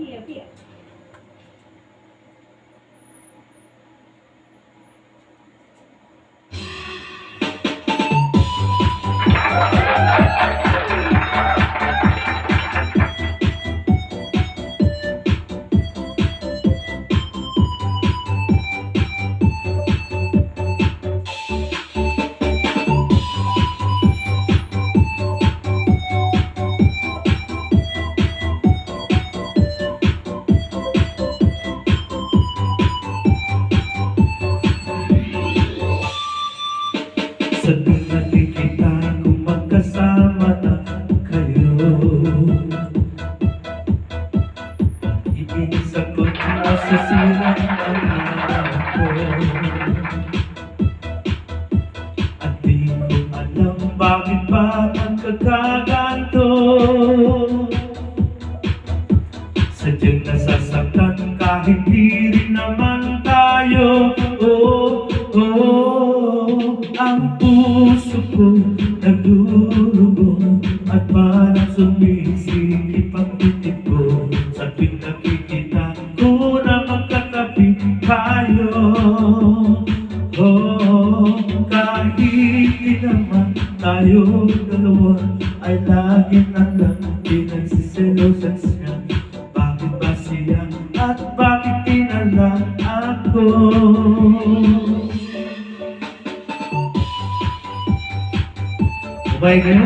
Pia. Sa tuwing nakikita kong magkasama na kayo, inisagot na sa silang ang araw ko. At di ko alam bakit ba nagkakaganto. Sadyang nasasaktan kahit di rin naman tayo. Ang puso ko nagdurugo at parang sumisikip ang titik ko sa tuwing nakikita ko na magkatabi tayo. Kahit di naman tayo dalawa ay lagi na lang pinagsiselosan siya. Bakit ba siya at bakit di na lang ako? Umay kayo?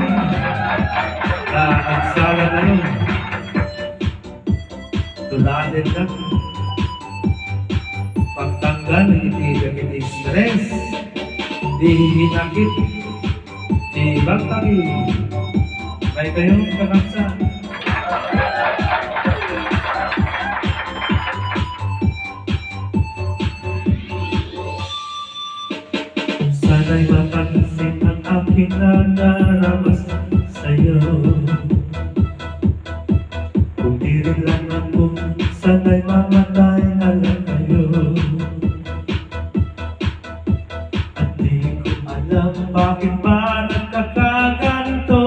Agsala na yun. Tulanin lang. Pagtanggal, hindi kami stress. Di hinakit. Di bagtagi. Umay kayo, kakaksa. Sana'y mapansin ang aking naramas sa'yo. Kung di rin lang ako, sana'y mamatay na lang kayo. At di ko alam bakit ba nagkakaganto.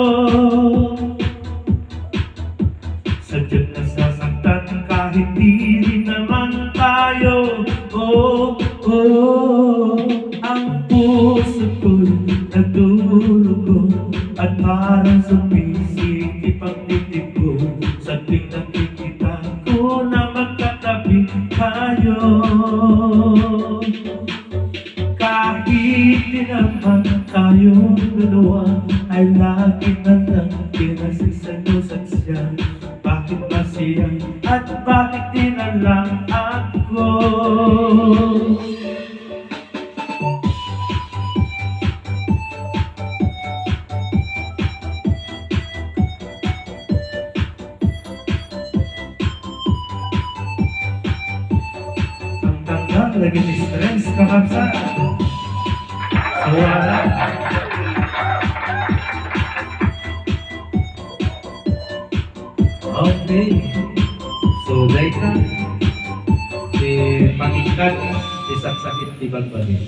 Sadyang nasasaktan kahit di rin naman tayo. Ang puso ko'y nagdurugo at parang sumisikip ang titik ko sa tuwing nakikita ko na magkatabi tayo. Kahit di naman tayong dalawa ay lagi na lang pinagsiselosan siya. Bakit ba siya at bakit di na lang ako? Lagi ni stress kakaksa. So wala. Okay. So later, di pangingkat, di sakit, di balbali.